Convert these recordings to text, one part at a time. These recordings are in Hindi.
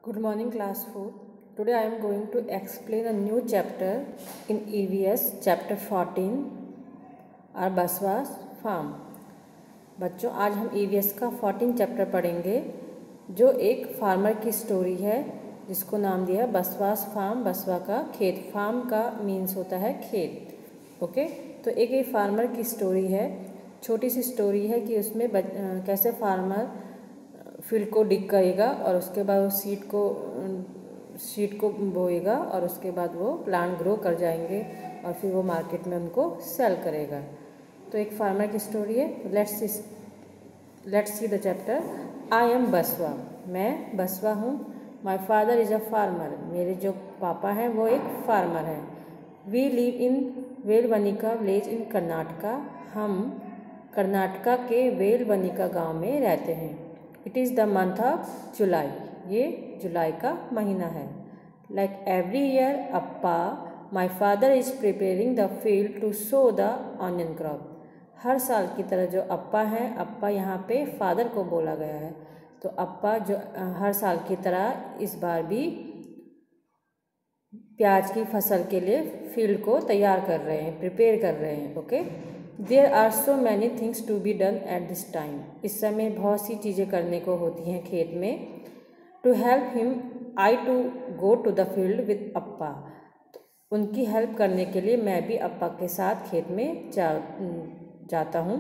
Good morning, class 4. Today I am going to explain a new chapter in EVS, chapter 14, our Baswas farm. बच्चों, आज हम EVS का 14 चैप्टर पढ़ेंगे जो एक फार्मर की स्टोरी है जिसको नाम दिया है बसवास फार्म। बसवा का खेत, फार्म का मीन्स होता है खेत। ओके, तो एक फार्मर की स्टोरी है, छोटी सी स्टोरी है कि उसमें कैसे फार्मर फील्ड को डिग करेगा और उसके बाद वो सीड को बोएगा और उसके बाद वो प्लांट ग्रो कर जाएंगे और फिर वो मार्केट में उनको सेल करेगा। तो एक फार्मर की स्टोरी है। Let's see the chapter. I am Baswa, मैं बसवा हूँ। My father is a farmer, मेरे जो पापा हैं वो एक फार्मर हैं। We live in Velvanika village in Karnataka, हम कर्नाटका के वेलवनिका गांव में रहते हैं। It is the month of July, ये जुलाई का महीना है। Like every year appa my father is preparing the field to sow the onion crop. हर साल की तरह जो अप्पा हैं, अप्पा यहाँ पे फादर को बोला गया है, तो अप्पा जो हर साल की तरह इस बार भी प्याज की फसल के लिए फील्ड को तैयार कर रहे हैं, प्रिपेयर कर रहे हैं। Okay, there are so many things to be done at this time. इस समय बहुत सी चीज़ें करने को होती हैं खेत में। To help him I to go to the field with appa, उनकी हेल्प करने के लिए मैं भी अप्पा के साथ खेत में जाता हूँ।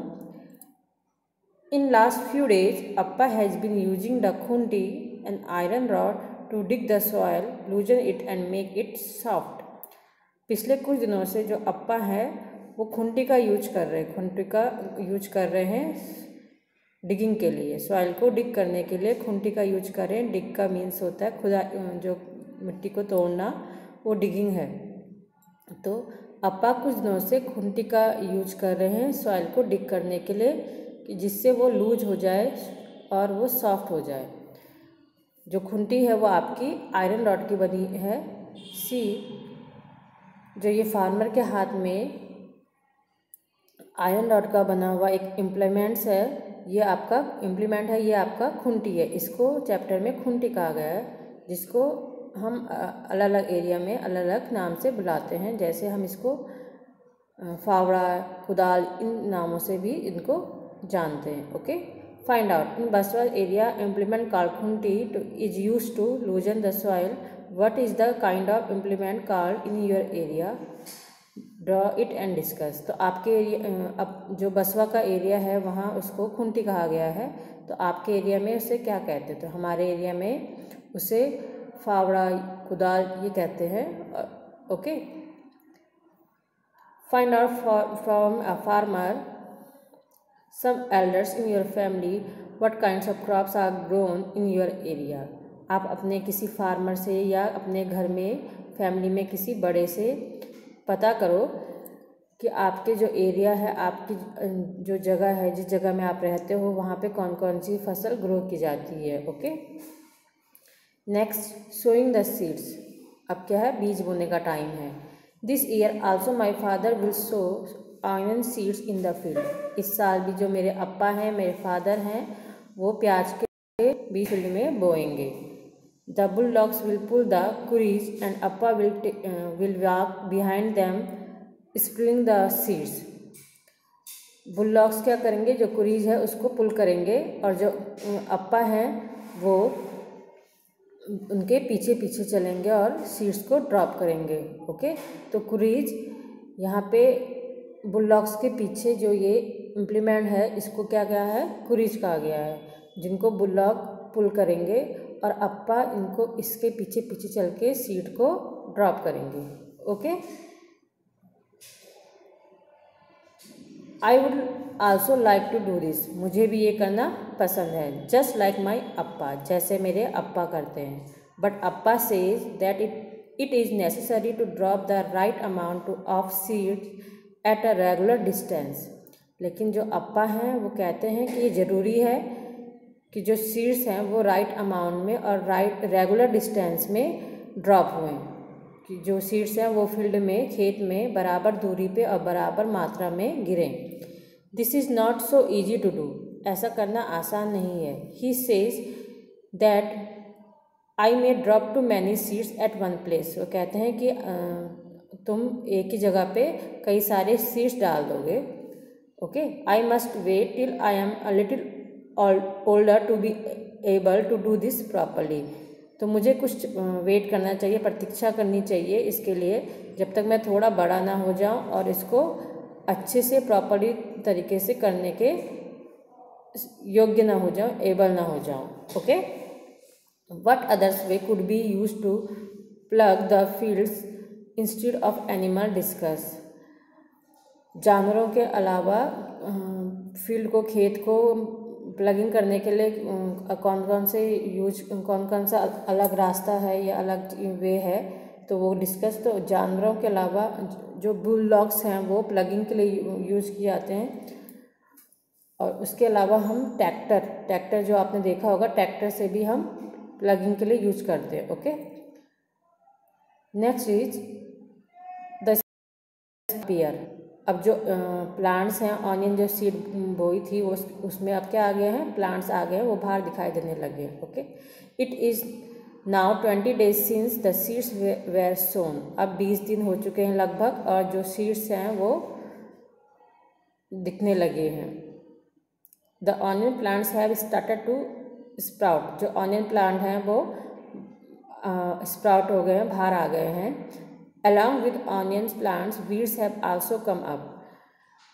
इन लास्ट फ्यू डेज अप्पा हैज़ बीन यूजिंग द खुंटी and iron rod to dig the soil, loosen it and make it soft. पिछले कुछ दिनों से जो अप्पा है वो खुंटी का यूज कर रहे हैं डिगिंग के लिए, सॉइल को डिग करने के लिए खुंटी का यूज कर रहे हैं। डिग का मीन्स होता है खुदा, जो मिट्टी को तोड़ना, वो डिगिंग है। तो अप्पा कुछ दिनों से खुंटी का यूज कर रहे हैं सॉइल को डिग करने के लिए, कि जिससे वो लूज हो जाए और वो सॉफ्ट हो जाए। जो खुंटी है वो आपकी आयरन रॉड की बनी है। सी, जो ये फार्मर के हाथ में आयरन रॉड का बना हुआ एक इम्प्लीमेंट्स है, ये आपका इम्प्लीमेंट है, ये आपका खुंटी है। इसको चैप्टर में खुंटी कहा गया है, जिसको हम अलग अलग एरिया में अलग अलग नाम से बुलाते हैं। जैसे हम इसको फावड़ा, कुदाल, इन नामों से भी इनको जानते हैं। Okay, find out. In Baswa area implement called khunti is use to loosen the soil. What is the kind of implement called in your area? Draw it and discuss. तो आपके अब जो बसवा का एरिया है वहाँ उसको खुंटी कहा गया है, तो आपके एरिया में उसे क्या कहते हैं? तो हमारे एरिया में उसे फावड़ा, कुदाल ये कहते हैं। Okay, find out from a farmer some elders in your family what kinds of crops are grown in your area. आप अपने किसी फार्मर से या अपने घर में फैमिली में किसी बड़े से पता करो कि आपके जो एरिया है, आपकी जो जगह है, जिस जगह में आप रहते हो वहाँ पे कौन कौन सी फसल ग्रो की जाती है। Okay, next, sowing the seeds. अब क्या है? बीज बोने का टाइम है। This year also my father will sow onion seeds in the field. इस साल भी जो मेरे अप्पा हैं, मेरे फादर हैं, वो प्याज के बीज फील्ड में बोएंगे। The bullocks will pull the kurris and Appa will walk behind them, sprinkling the seeds. Bulldogs क्या करेंगे? जो कुरीज है उसको पुल करेंगे और जो अप्पा हैं वो उनके पीछे पीछे चलेंगे और सीड्स को ड्रॉप करेंगे। ओके, तो कुरीज यहाँ पे बुलडॉग्स के पीछे जो ये इम्प्लीमेंट है इसको क्या कहा है? कुरीज कहा गया है, जिनको बुलडॉग पुल करेंगे और अप्पा इनको इसके पीछे पीछे चल के सीड को ड्रॉप करेंगे। Okay, I would also like to do this, मुझे भी ये करना पसंद है। जस्ट लाइक माई अप्पा, जैसे मेरे अप्पा करते हैं। बट अप्पा says that it is necessary to drop the right amount of seeds at a regular distance. लेकिन जो अप्पा हैं वो कहते हैं कि ये ज़रूरी है कि जो सीड्स हैं वो राइट अमाउंट में और राइट रेगुलर डिस्टेंस में ड्रॉप हुए, कि जो सीड्स हैं वो फील्ड में, खेत में बराबर दूरी पे और बराबर मात्रा में गिरें। This is not so easy to do, ऐसा करना आसान नहीं है। He says that I may drop too many seeds at one place. वो कहते हैं कि तुम एक ही जगह पे कई सारे सीड्स डाल दोगे। Okay, I must wait till I am a little older to be able to do this properly. तो मुझे कुछ वेट करना चाहिए, प्रतीक्षा करनी चाहिए इसके लिए, जब तक मैं थोड़ा बड़ा ना हो जाऊं और इसको अच्छे से प्रॉपरली तरीके से करने के योग्य ना हो जाऊं, एबल ना हो जाऊं। Okay, what others way could be used to plug the fields instead of animal discuss. जानवरों के अलावा फील्ड को, खेत को प्लगिंग करने के लिए कौन कौन सा अलग रास्ता है या अलग वे है, तो वो डिस्कस। तो जानवरों के अलावा जो बुलडॉग्स हैं वो प्लगिंग के लिए यूज़ किए जाते हैं। और उसके अलावा हम ट्रैक्टर जो आपने देखा होगा, ट्रैक्टर से भी हम प्लगिंग के लिए यूज करते हैं। Okay, next is the spear. अब जो प्लांट्स हैं, ऑनियन जो सीड बोई थी वो उसमें अब क्या आ गए हैं, प्लांट्स आ गए हैं, वो बाहर दिखाई देने लगे। Okay, it is now 20 days since the seeds were sown. अब 20 दिन हो चुके हैं लगभग, और जो सीड्स हैं वो दिखने लगे हैं। The onion plants have started to sprout. जो ऑनियन प्लांट हैं वो स्प्राउट हो गए हैं, बाहर आ गए हैं। Along with onion plants weeds have also come up.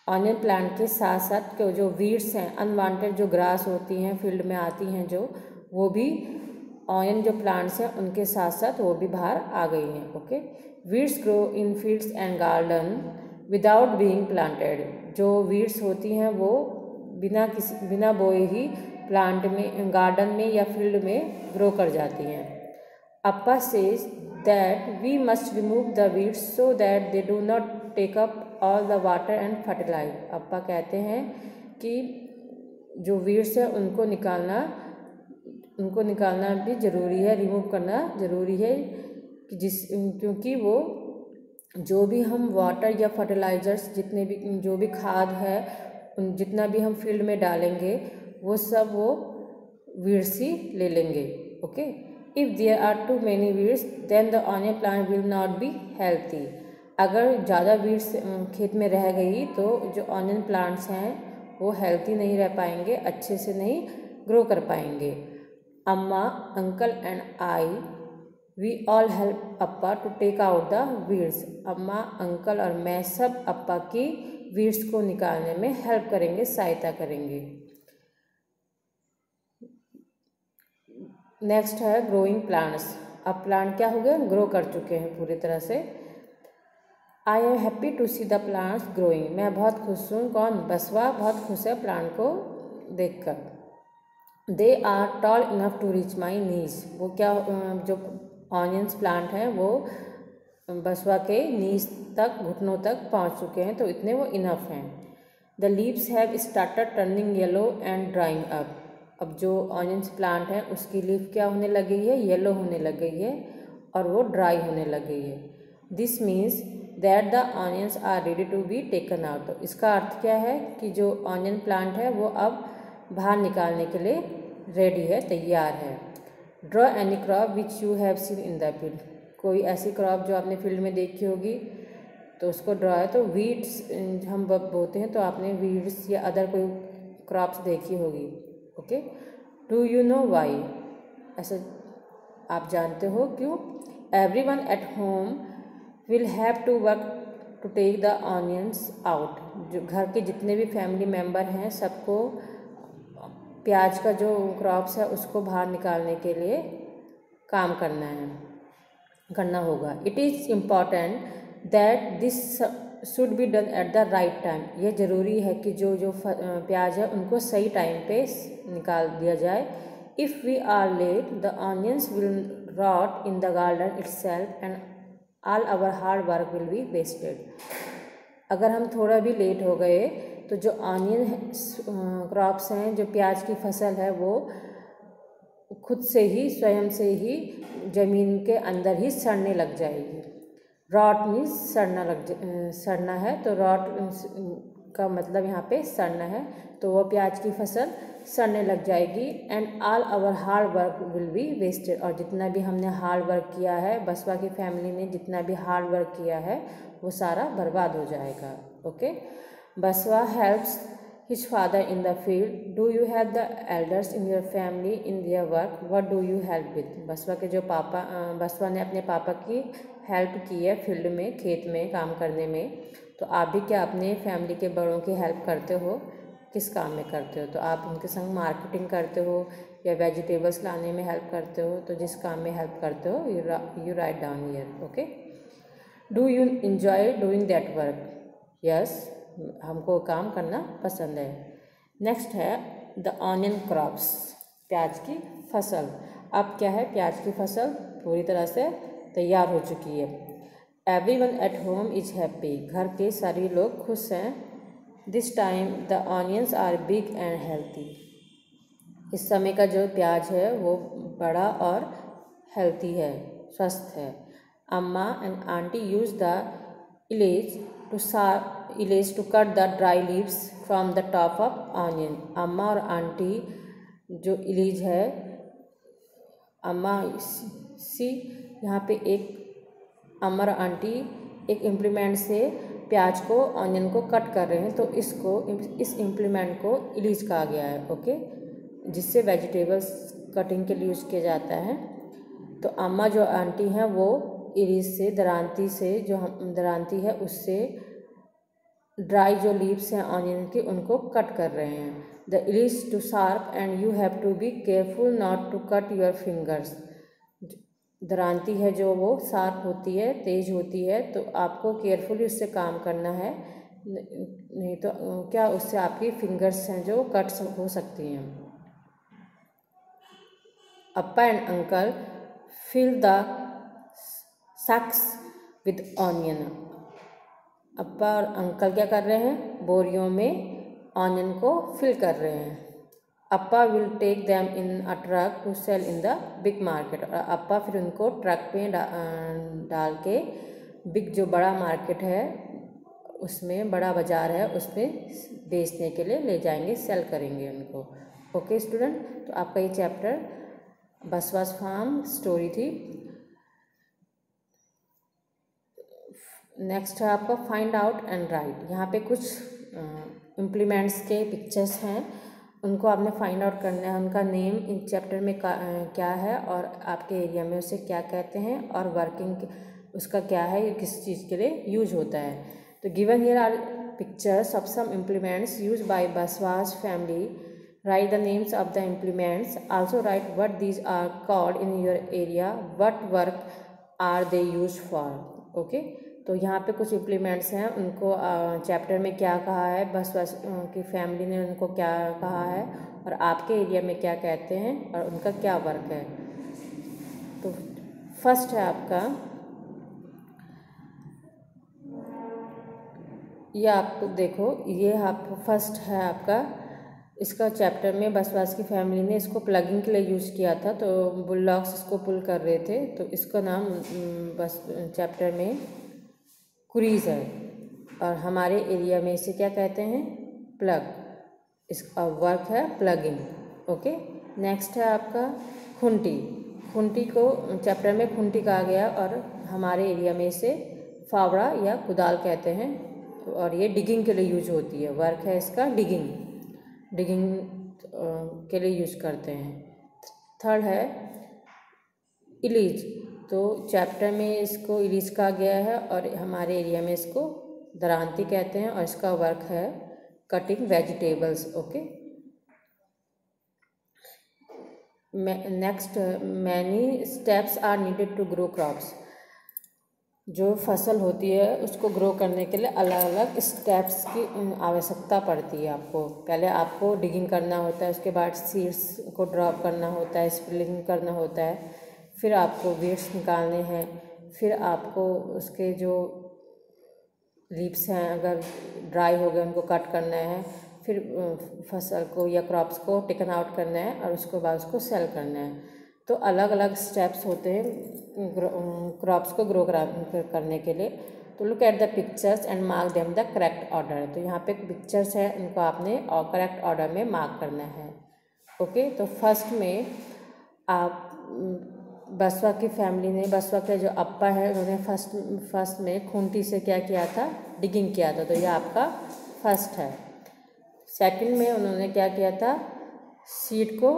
Onion plant के साथ साथ जो वीड्स हैं, अनवांटेड जो ग्रास होती हैं, फील्ड में आती हैं जो, वो भी ऑनियन जो प्लांट्स हैं उनके साथ साथ वो भी बाहर आ गई हैं। Okay, weeds grow in fields and garden without being planted. जो वीड्स होती हैं वो बिना बोए ही प्लांट में, गार्डन में या फील्ड में ग्रो कर जाती हैं। Appa says that we must remove the weeds so that they do not take up all the water and fertilize. Appa कहते हैं कि जो वीड्स है उनको निकालना भी ज़रूरी है, रिमूव करना ज़रूरी है, क्योंकि वो जो भी हम वाटर या फर्टिलाइज़र्स, जितने भी जो भी खाद है, जितना भी हम फील्ड में डालेंगे वो सब वो वीड्स ही ले लेंगे। Okay, if there are too many weeds then the onion plant will not be healthy. अगर ज़्यादा वीड्स खेत में रह गई तो जो ऑनियन प्लांट्स हैं वो हेल्थी नहीं रह पाएंगे, अच्छे से नहीं ग्रो कर पाएंगे। अम्मा, uncle and I we all help अप्पा to take out the weeds. अम्मा, अंकल और मैं सब अप्पा की वीड्स को निकालने में हेल्प करेंगे, सहायता करेंगे। नेक्स्ट है ग्रोइंग प्लांट्स। अब प्लांट क्या हो गए, ग्रो कर चुके हैं पूरी तरह से। I am happy to see the plants growing. मैं बहुत खुश हूँ, कौन, बसवा बहुत खुश है प्लांट को देखकर। They are tall enough to reach my knees. वो क्या, जो ऑनियंस प्लांट हैं वो बसवा के नीज तक, घुटनों तक पहुँच चुके हैं, तो इतने वो इनफ हैं। The leaves have started turning yellow and drawing up. अब जो ऑनियंस प्लांट है उसकी लीफ क्या होने लगी है, येलो होने लग गई है और वो ड्राई होने लग गई है। This means that the onions are ready to be taken out. तो इसका अर्थ क्या है कि जो ऑनियन प्लांट है वो अब बाहर निकालने के लिए रेडी है, तैयार है। Draw any crop which you have seen in the field. कोई ऐसी क्रॉप जो आपने फील्ड में देखी होगी तो उसको ड्रॉ है। तो वीड्स हम बोते हैं तो आपने वीड्स या अदर कोई क्रॉप्स देखी होगी। Okay, do you know why. ऐसा आप जानते हो क्यों। Everyone at home will have to work to take the onions out. जो घर के जितने भी फैमिली मेम्बर हैं सबको प्याज का जो क्रॉप्स है उसको बाहर निकालने के लिए काम करना होगा। It is important that this should be done at the right time. यह ज़रूरी है कि जो प्याज है उनको सही टाइम पे निकाल दिया जाए। If we are late the onions will rot in the garden itself and all our hard work will be wasted. अगर हम थोड़ा भी लेट हो गए तो जो ऑनियन क्रॉप्स हैं, जो प्याज की फसल है, वो खुद से ही, स्वयं से ही ज़मीन के अंदर ही सड़ने लग जाएगी। रॉट मीन्स सड़ना है, तो रॉट का मतलब यहाँ पे सड़ना है। तो वो प्याज की फसल सड़ने लग जाएगी and all our hard work will be wasted, और जितना भी हमने हार्ड वर्क किया है, बसवा की फैमिली ने जितना भी हार्ड वर्क किया है वो सारा बर्बाद हो जाएगा। ओके, बसवा helps his father in the field. Do you help the elders in your family in their work, what do you help with. बसवा के जो पापा, बसवा ने अपने पापा की हेल्प की है फील्ड में, खेत में काम करने में, तो आप भी क्या अपने फैमिली के बड़ों की हेल्प करते हो? किस काम में करते हो? तो आप उनके संग मार्केटिंग करते हो या वेजिटेबल्स लाने में हेल्प करते हो, तो जिस काम में हेल्प करते हो you write down here. Okay, do you enjoy doing that work, yes, हमको काम करना पसंद है। नेक्स्ट है द ऑनियन क्रॉप्स, प्याज की फसल। अब क्या है, प्याज की फसल पूरी तरह से तैयार हो चुकी है। Everyone at home is happy, घर के सभी लोग खुश हैं। This time the onions are big and healthy, इस समय का जो प्याज है वो बड़ा और हेल्थी है, स्वस्थ है। Amma and aunty use the इलेज to cut the dry leaves from the top of onion. Amma और आंटी जो इलेज है, अम्मा सी यहाँ पे एक अम्मा और आंटी एक इम्प्लीमेंट से प्याज को, ऑनियन को कट कर रहे हैं, तो इस इम्प्लीमेंट को इलीज कहा गया है। ओके, जिससे वेजिटेबल्स कटिंग के लिए यूज़ किया जाता है। तो अम्मा जो आंटी हैं वो इलीज से, दरांती से, जो दरांती है उससे ड्राई जो लीव्स हैं ऑनियन के उनको कट कर रहे हैं। द इलीज too sharp and you have to be careful not to cut your fingers. दरांती है जो वो शार्प होती है, तेज होती है, तो आपको केयरफुली उससे काम करना है, नहीं तो क्या उससे आपकी फिंगर्स हैं जो कट हो सकती हैं। Appa and uncle fill the sacks with onion. Appa और अंकल क्या कर रहे हैं, बोरियों में ऑनियन को फिल कर रहे हैं। Appa will take them in a truck to sell in the big market, और अप्पा फिर उनको ट्रक पे डाल के बिग जो बड़ा मार्केट है उसमें, बड़ा बाज़ार है उसमें बेचने के लिए ले जाएंगे, सेल करेंगे उनको। ओके स्टूडेंट, तो आपका ये चैप्टर बसवास फार्म स्टोरी थी। नेक्स्ट है आपका फाइंड आउट एंड राइट। यहाँ पे कुछ इम्प्लीमेंट्स के पिक्चर्स हैं, उनको आपने फाइंड आउट करना है, उनका नेम इन चैप्टर में क्या है और आपके एरिया में उसे क्या कहते हैं और वर्किंग उसका क्या है, ये किस चीज़ के लिए यूज होता है। तो given here are pictures of some implements use by Basavas family. Write the names of the implements, also write what these are called in your area, what work are they use for. Okay, तो यहाँ पे कुछ इम्प्लीमेंट्स हैं, उनको चैप्टर में क्या कहा है, बसवास की फैमिली ने उनको क्या कहा है और आपके एरिया में क्या कहते हैं और उनका क्या वर्क है। तो फर्स्ट है आपका, ये आपको देखो, ये आप फर्स्ट है आपका, इसका चैप्टर में बसवास की फैमिली ने इसको प्लगिंग के लिए यूज़ किया था, तो बुलडॉग्स इसको पुल कर रहे थे, तो इसका नाम बस चैप्टर में कुरीज़ है, और हमारे एरिया में इसे क्या कहते हैं, प्लग। इसका वर्क है प्लगिंग। ओके, नेक्स्ट है आपका खुंटी। खुंटी को चैप्टर में खुंटी कहा गया और हमारे एरिया में इसे फावड़ा या कुदाल कहते हैं, और ये डिगिंग के लिए यूज होती है। वर्क है इसका डिगिंग के लिए यूज करते हैं। थर्ड है इलीज, तो चैप्टर में इसको इलीज कहा गया है और हमारे एरिया में इसको दरांती कहते हैं और इसका वर्क है cutting vegetables. Okay, next, many steps are needed to grow crops. जो फसल होती है उसको ग्रो करने के लिए अलग अलग स्टेप्स की आवश्यकता पड़ती है। आपको पहले आपको डिगिंग करना होता है, उसके बाद सीड्स को ड्रॉप करना होता है, स्प्रिंग करना होता है, फिर आपको वीड्स निकालने हैं, फिर आपको उसके जो लीव्स हैं अगर ड्राई हो गए उनको कट करना है, फिर फसल को या क्रॉप्स को टेकन आउट करना है और उसके बाद उसको सेल करना है। तो अलग अलग स्टेप्स होते हैं क्रॉप्स को ग्रो करने के लिए। तो look at the pictures and mark them the correct order. तो यहाँ पे पिक्चर्स है, उनको आपने करेक्ट ऑर्डर में मार्क करना है। ओके, तो फर्स्ट में आप बसवा की फैमिली ने, बसवा के जो अप्पा है उन्होंने फर्स्ट में खूंटी से क्या किया था, डिगिंग किया था, तो यह आपका फर्स्ट है। सेकंड में उन्होंने क्या किया था, सीड को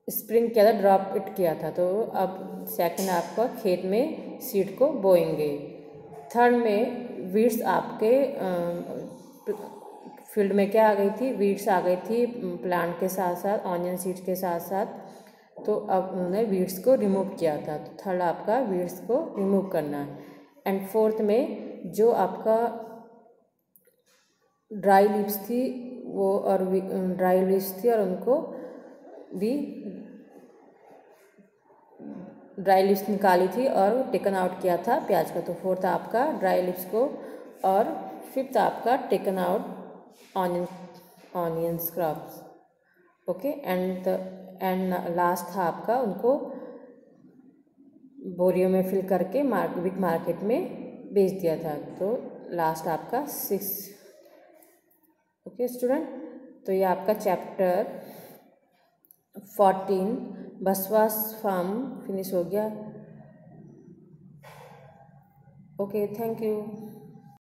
स्प्रिंग किया था, ड्रॉप इट किया था, तो अब सेकंड आपका खेत में सीड को बोएंगे। थर्ड में वीड्स आपके फील्ड में क्या आ गई थी, वीड्स आ गई थी प्लांट के साथ साथ, ऑनियन सीड्स के साथ साथ, तो अब उन्होंने वीड्स को रिमूव किया था, तो थर्ड आपका वीड्स को रिमूव करना है। एंड फोर्थ में जो आपका ड्राई लीव्स थी वो, और ड्राई लीव्स थी और उनको भी ड्राई लीव्स निकाली थी और टेकन आउट किया था प्याज का, तो फोर्थ आपका ड्राई लीव्स को, और फिफ्थ आपका taken out onions crops. Okay, and last था आपका उनको बोरियों में फिल करके बिग मार्केट में बेच दिया था, तो लास्ट आपका 6। ओके स्टूडेंट, तो ये आपका चैप्टर 14 बसवास फार्म फिनिश हो गया। Okay, thank you.